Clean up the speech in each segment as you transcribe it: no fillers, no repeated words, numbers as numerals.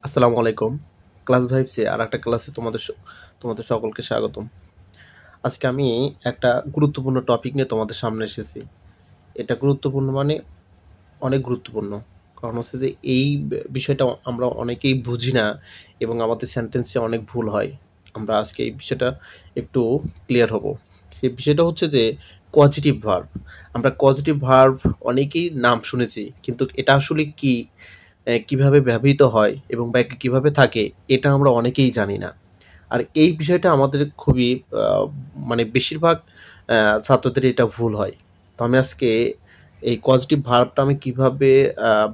আসসালামু আলাইকুম। ক্লাস ভাইবসে আরেকটা ক্লাসে তোমাদের সকলকে স্বাগতম। আজকে আমি একটা গুরুত্বপূর্ণ টপিক নিয়ে তোমাদের সামনে এসেছি। এটা গুরুত্বপূর্ণ মানে অনেক গুরুত্বপূর্ণ। কারণ হচ্ছে যে এই বিষয়টা আমরা অনেকেই বুঝি না এবং আমাদের সেন্টেন্সে অনেক ভুল হয়। আমরা আজকে এই বিষয়টা একটু ক্লিয়ার হব। সেই বিষয়টা হচ্ছে যে পজিটিভ ভার্ব। আমরা পজিটিভ ভার্ব অনেকেই নাম শুনেছি, কিন্তু এটা আসলে কি? কিভাবে ব্যবহৃত হয় এবং বাক্যে কিভাবে থাকে, এটা আমরা অনেকেই জানি না। আর এই বিষয়টা আমাদের খুবই মানে বেশিরভাগ ছাত্রদের এটা ভুল হয়। তো আমি আজকে এই পজিটিভ ভার্বটা আমি কিভাবে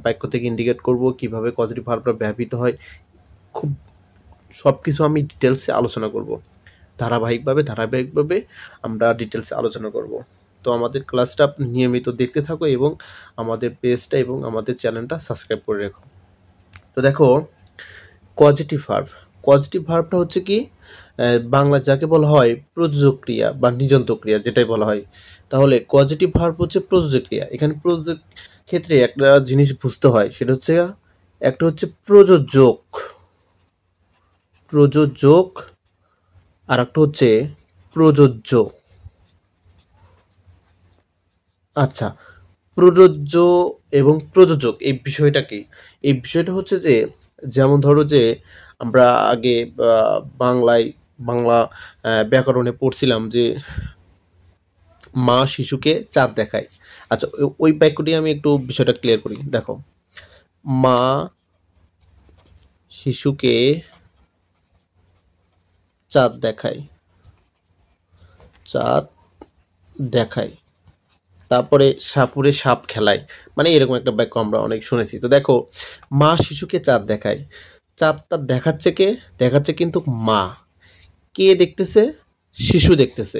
বাক্য থেকে ইন্ডিকেট করব, কিভাবে পজিটিভ ভার্বটা ব্যবহৃত হয়, খুব সবকিছু আমি ডিটেলসে আলোচনা করব। ধারাবাহিকভাবে আমরা ডিটেলসে আলোচনা করব। তো আমাদের ক্লাসটা আপনি নিয়মিত দেখতে থাকো এবং আমাদের পেজটা এবং আমাদের চ্যানেলটা সাবস্ক্রাইব করে রেখো। তো দেখো, পজিটিভ ভার্ব। পজিটিভ ভার্বটা হচ্ছে কি, বাংলা যাকে বলা হয় প্রযোজক ক্রিয়া বা নিযন্ত ক্রিয়া, যেটাই বলা হয়। তাহলে পজিটিভ ভার্ব হচ্ছে প্রযোজক ক্রিয়া। এখানে প্রযোজক ক্ষেত্রে একটা জিনিস বুঝতে হয়, সেটা হচ্ছে একটা হচ্ছে প্রযোজক, প্রযোজক, আর একটা হচ্ছে প্রযোজ্য। আচ্ছা, প্রযোজ্য এবং প্রযোজক এই বিষয়টা কি? এই বিষয়টা হচ্ছে যে, যেমন ধরো যে আমরা আগে বাংলা ব্যাকরণে পড়ছিলাম যে মা শিশুকে চাঁদ দেখায়। আচ্ছা, ওই বাক্যটি আমি একটু বিষয়টা ক্লিয়ার করি। দেখো, মা শিশুকে চাঁদ দেখায়, চাঁদ দেখায়, তারপরে সাপুরে সাপ খেলায়, মানে এরকম একটা বাক্য আমরা অনেক শুনেছি। তো দেখো, মা শিশুকে চাঁদ দেখায়, চাঁদটা দেখাচ্ছে কে? দেখাচ্ছে কিন্তু মা। কে দেখতেছে? শিশু দেখতেছে।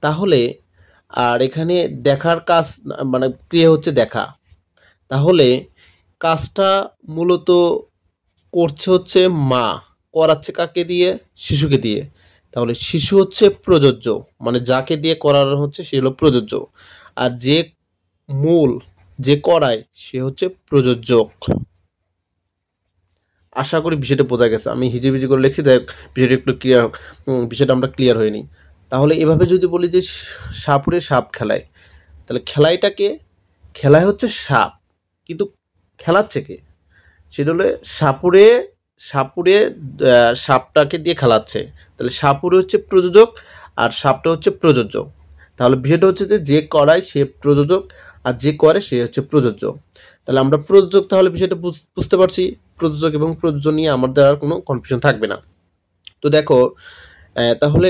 তাহলে আর এখানে দেখার কাজ, মানে ক্রিয়া হচ্ছে দেখা। তাহলে কাজটা মূলত করছে হচ্ছে মা, করাচ্ছে কাকে দিয়ে? শিশুকে দিয়ে। তাহলে শিশু হচ্ছে প্রযোজ্য, মানে যাকে দিয়ে করানো হচ্ছে সে হলো প্রযোজ্য। আর যে মূল, যে করায়, সে হচ্ছে প্রযোজক। আশা করি বিষয়টা বোঝা গেছে। আমি হিজিবিজি করে লিখছি, তাই বিষয়টা একটু ক্লিয়ার, বিষয়টা আমরা ক্লিয়ার হয়নি। তাহলে এভাবে যদি বলি যে সাপুরে সাপ খেলায়, তাহলে খেলাইটাকে, খেলায় হচ্ছে সাপ, কিন্তু খেলাচ্ছে কে? সেটা হলো সাপুরে, সাপুরে সাপটাকে দিয়ে খেলাচ্ছে। তাহলে সাপুরে হচ্ছে প্রযোজক আর সাপটা হচ্ছে প্রযোজ্য। তাহলে বিষয়টা হচ্ছে যে যে করায় সে প্রযোজক আর যে করে সে হচ্ছে প্রযোজ্য। তাহলে আমরা প্রযোজক, তাহলে বিষয়টা বুঝতে পারছি। প্রযোজক এবং প্রযোজ্য নিয়ে আমাদের আর কোনো কনফিউশন থাকবে না। তো দেখো, তাহলে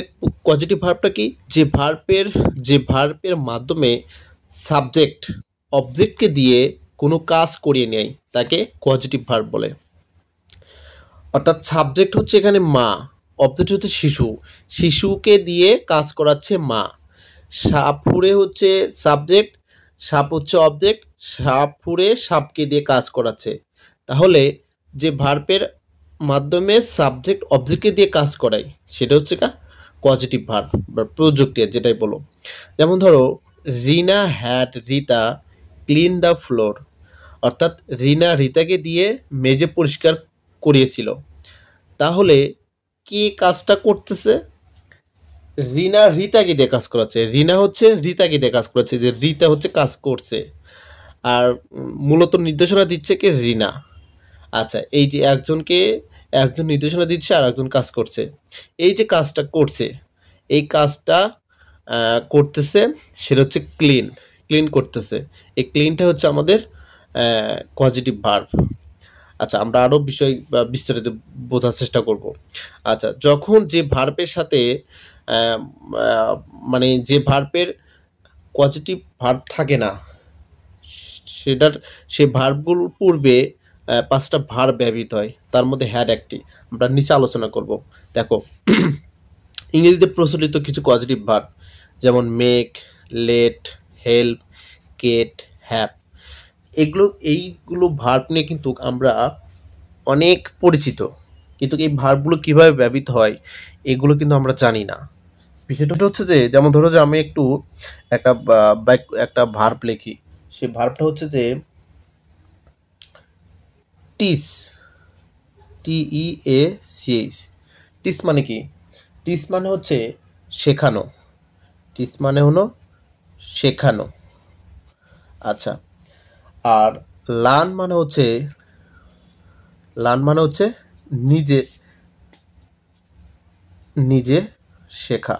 পজিটিভ ভার্বটা কি? যে ভার্বের মাধ্যমে সাবজেক্ট অবজেক্টকে দিয়ে কোনো কাজ করিয়ে নেয় তাকে পজিটিভ ভার্ব বলে। অর্থাৎ সাবজেক্ট হচ্ছে এখানে মা, অবজেক্ট হচ্ছে শিশু, শিশুকে দিয়ে কাজ করাচ্ছে মা। সাপুরে হচ্ছে সাবজেক্ট, সাপ হচ্ছে অবজেক্ট, সাপুরে সাপকে দিয়ে কাজ করাচ্ছে। তাহলে যে ভার্বের মাধ্যমে সাবজেক্ট অবজেক্টকে দিয়ে কাজ করায়, সেটা হচ্ছে পজিটিভ ভার্ব বা প্রযুক্তি, যেটাই বলো। যেমন ধরো, Rina had Rita clean the floor. অর্থাৎ রিনা রিতাকে দিয়ে মেঝে পরিষ্কার করিয়েছিল। তাহলে কে কাজটা করতেছে? রিনা রিতাকে দিয়ে কাজ করাচ্ছে। রিনা হচ্ছে রিতাকে দিয়ে কাজ করাচ্ছে, যে রিতা হচ্ছে কাজ করছে। আর মূলত নির্দেশনা দিচ্ছে কে? রিনা। আচ্ছা, এই যে একজন নির্দেশনা দিচ্ছে আর একজন কাজ করছে। এই যে কাজটা করছে, এই কাজটা করতেছে, সেটা হচ্ছে ক্লিন, ক্লিন করতেছে। এই ক্লিনটা হচ্ছে আমাদের পজিটিভ ভার্ব। আচ্ছা, আমরা আরও বিষয় বা বিস্তারিত বোঝার চেষ্টা করব। আচ্ছা, যখন যে ভার্বের সাথে আহ, আহ, মানে যে ভার্বের পজিটিভ ভার্ব থাকে না, সেটার সে ভার্বগুলোর পূর্বে পাঁচটা ভার্ব ব্যবহৃত হয়, তার মধ্যে হ্যাড একটি। আমরা নিচে আলোচনা করব। দেখো, ইংরেজিতে প্রচলিত কিছু পজিটিভ ভার্ব, যেমন make, let, help, get, have. এইগুলো ভার্ব নিয়ে কিন্তু আমরা অনেক পরিচিত, কিন্তু এই ভার্বগুলো কিভাবে ব্যবহৃত হয় এগুলো কিন্তু আমরা জানি না। বিষয়টা হচ্ছে যে, যেমন ধরো যে আমি একটু একটা ভার্ব লিখি। সেই ভার্বটা হচ্ছে যে টিচ, TEACH। টিচ মানে কি? টিচ মানে হচ্ছে শেখানো। টিচ মানে হলো শেখানো। আচ্ছা, আর লার্ন মানে হচ্ছে নিজে নিজে শেখা।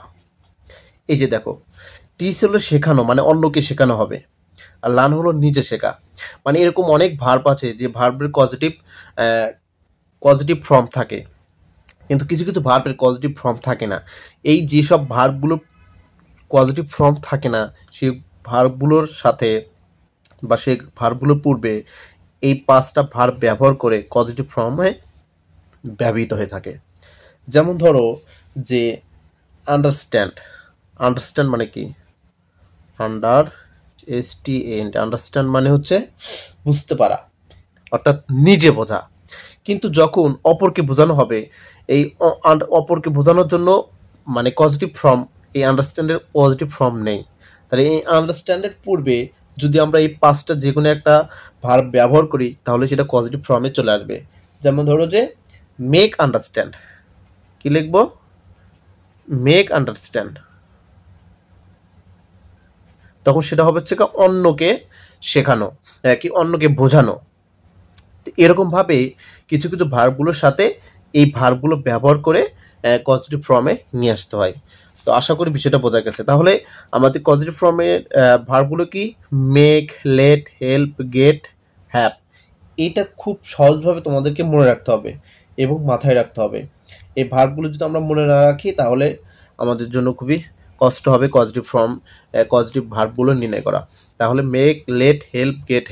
এই যে দেখো, টিচ হলো শেখানো, মানে অন্যকে শেখানো হবে, আর লার্ন হলো নিজে শেখা। মানে এরকম অনেক ভার্ব আছে যে ভার্বের পজিটিভ ফর্ম থাকে, কিন্তু কিছু কিছু ভার্বের পজিটিভ ফর্ম থাকে না। এই যেসব ভার্বগুলো পজিটিভ ফর্ম থাকে না, সেই ভার্বগুলোর সাথে বা সেই ভার্বগুলোর পূর্বে এই 5টা ভার্ব ব্যবহার করে পজিটিভ ফর্মে ব্যবহৃত হয়ে থাকে। যেমন ধরো যে আন্ডারস্ট্যান্ড। আন্ডারস্ট্যান্ড মানে কি? আন্ডারস্ট্যান্ড মানে হচ্ছে বুঝতে পারা, অর্থাৎ নিজে বোঝা। কিন্তু যখন অপরকে বোঝানো হবে, এই অপরকে বোঝানোর জন্য মানে পজিটিভ ফর্ম, এই আন্ডারস্ট্যান্ডের পজিটিভ ফর্ম নেই। তাহলে এই আন্ডারস্ট্যান্ডের পূর্বে যদি আমরা এই 5টা যে কোনো একটা ভার্ব ব্যবহার করি, তাহলে সেটা পজিটিভ ফর্মে চলে আসবে। যেমন ধরো যে মেক আন্ডারস্ট্যান্ড, কি লিখবো? Make understand. তখন সেটা হবে হচ্ছে অন্যকে শেখানো, কি অন্যকে বোঝানো। এরকমভাবে কিছু কিছু ভার্বগুলোর সাথে এই ভার্বগুলো ব্যবহার করে পজিটিভ ফর্মে নিয়ে আসতে হয়। তো আশা করি বিষয়টা বোঝা গেছে। তাহলে আমাদের পজিটিভ ফর্মের ভার্বগুলো কি? Make, let, help, get, have. এইটা খুব সহজভাবে তোমাদেরকে মনে রাখতে হবে এবং মাথায় রাখতে হবে। এই ভার্বগুলো যদি আমরা মনে না রাখি, তাহলে আমাদের জন্য খুবই কষ্ট হবে পজিটিভ ভার্বগুলো নির্ণয় করা। তাহলে make, let, help, get,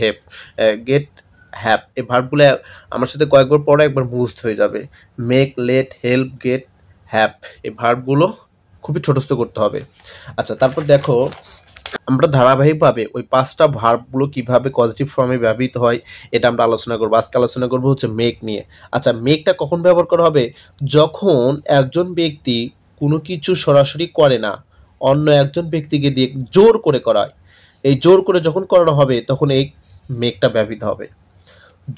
have, এই ভার্বগুলো আমার সাথে কয়েকবার পরে একবার মুখস্থ হয়ে যাবে। Make, let, help, get, have, এই ভার্বগুলো খুবই ছোটস্থ করতে হবে। আচ্ছা, তারপর দেখো আমরা ধারাবাহিকভাবে ওই 5টা ভার্বগুলো কিভাবে পজিটিভ ফর্মে ব্যবহৃত হয় এটা আমরা আলোচনা করবো। আজকে আলোচনা করবো হচ্ছে মেক নিয়ে। আচ্ছা, মেকটা কখন ব্যবহার করা হবে? যখন একজন ব্যক্তি কোনো কিছু সরাসরি করে না, অন্য একজন ব্যক্তিকে দিয়ে জোর করে করায়। এই জোর করে যখন করানো হবে, তখন এই মেকটা ব্যবহৃত হবে।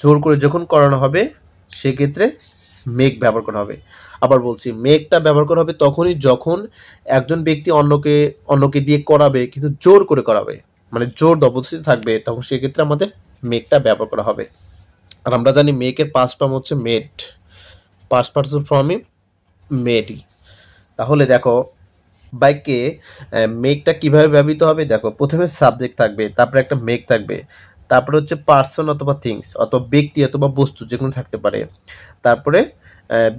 জোর করে যখন করানো হবে, সেক্ষেত্রে মেক ব্যবহার করা হবে। আবার বলছি, মেকটা ব্যবহার করা হবে তখনই যখন একজন ব্যক্তি অন্যকে দিয়ে করাবে, কিন্তু জোর করে করাবে, মানে জোর জবরদস্তি থাকবে, তখন সেক্ষেত্রে আমাদের মেকটা ব্যবহার করা হবে। আর আমরা জানি মেকের পাস্ট ফর্ম হচ্ছে মেড, পাস্ট পার্টিসিপল ফর্মই মেডই। তাহলে দেখো বাক্যে মেকটা কিভাবে ব্যবহৃত হবে। দেখো, প্রথমে সাবজেক্ট থাকবে, তারপরে একটা মেক থাকবে, তারপরে হচ্ছে পার্সন অথবা থিংস অথবা ব্যক্তি অথবা বস্তু যে কোনো থাকতে পারে। তারপরে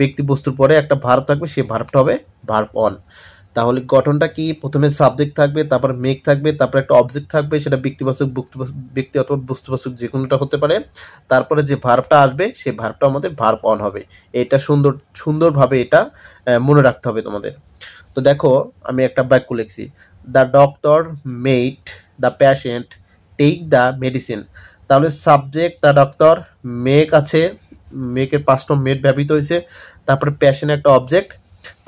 ব্যক্তি বস্তুর পরে একটা ভার্ব থাকবে, সেই ভার্বটা হবে ভার্ব অন। তাহলে গঠনটা কি? প্রথমে সাবজেক্ট থাকবে, তারপর মেক থাকবে, তারপরে একটা অবজেক্ট থাকবে, সেটা ব্যক্তি অথবা বস্তুবাচক যে কোনোটা হতে পারে। তারপরে যে ভার্বটা আসবে, সেই ভার্বটা আমাদের ভার্ব অন হবে। এটা সুন্দরভাবে এটা মনে রাখতে হবে তোমাদের। তো দেখো, আমি একটা বাক্য লিখছি, the doctor made the patient take the medicine. তাহলে সাবজেক্ট দ্য ডক্টর, মেক আছে, মেকের পাস্ট ফর্ম মেড ব্যবহৃত হয়েছে, তারপরে পেশেন্ট একটা অবজেক্ট,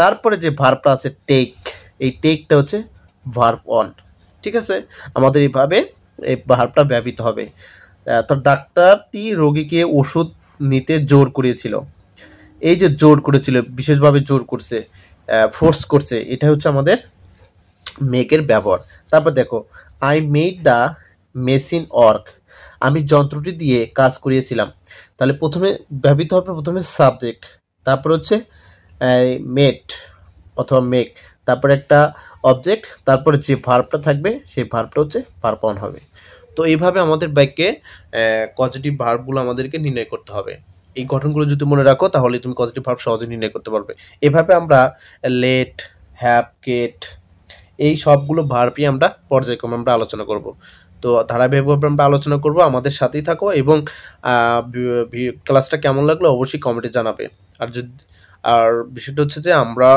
তারপরে যে ভার্বটা আছে টেক, এই টেকটা হচ্ছে ভার্ব অন। ঠিক আছে, আমাদের এইভাবে এই ভার্বটা ব্যবহৃত হবে। তো ডাক্তারটি রোগীকে ওষুধ নিতে জোর করিয়েছিল। এই যে জোর করেছিল, বিশেষভাবে জোর করছে, ফোর্স করছে, এটা হচ্ছে আমাদের মেকের ব্যবহার। তারপর দেখো, I made the machine work, আমি যন্ত্রটি দিয়ে কাজ করিয়েছিলাম। তাহলে প্রথমে ব্যবহৃত হবে প্রথমে সাবজেক্ট, তারপর হচ্ছে মেড অথবা মেক, তারপরে একটা অবজেক্ট, তারপরে যে ভার্বটা থাকবে সেই ভার্বটা হচ্ছে ভার্ব অন হবে। তো এইভাবে আমাদের বাক্যে পজিটিভ ভার্বগুলো আমাদেরকে নির্ণয় করতে হবে। এই গঠনগুলো যদি মনে রাখো, তাহলে তুমি পজিটিভ ভার্ব সহজে নির্ণয় করতে পারবে। এভাবে আমরা লেট, হ্যাভ, গেট, এই সবগুলো ভার্বই আমরা পর্যায়ক্রমে আমরা আলোচনা করব। তো ধারাবাহিকভাবে আমরা আলোচনা করব, আমাদের সাথেই থাকো এবং ক্লাসটা কেমন লাগলো অবশ্যই কমেন্টে জানাবে। আর বিষয়টা হচ্ছে যে আমরা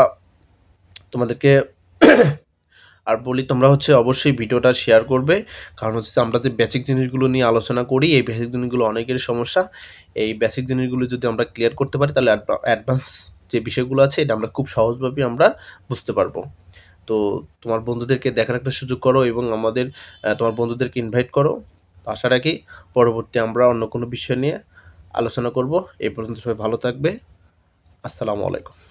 তোমাদেরকে আর বলি, তোমরা হচ্ছে অবশ্যই ভিডিওটা শেয়ার করবে, কারণ হচ্ছে আমরা যে বেসিক জিনিসগুলো নিয়ে আলোচনা করি, এই বেসিক জিনিসগুলো অনেকেরই সমস্যা। এই বেসিক জিনিসগুলো যদি আমরা ক্লিয়ার করতে পারি, তাহলে অ্যাডভান্স যে বিষয়গুলো আছে এটা আমরা খুব সহজভাবে আমরা বুঝতে পারবো। তো তোমার বন্ধুদেরকে দেখার একটা সুযোগ করো এবং তোমার বন্ধুদেরকে ইনভাইট করো। আশা রাখি পরবর্তী আমরা অন্য কোনো বিষয় নিয়ে আলোচনা করব। এই পর্যন্ত সবাই ভালো থাকবে। আসসালামু আলাইকুম।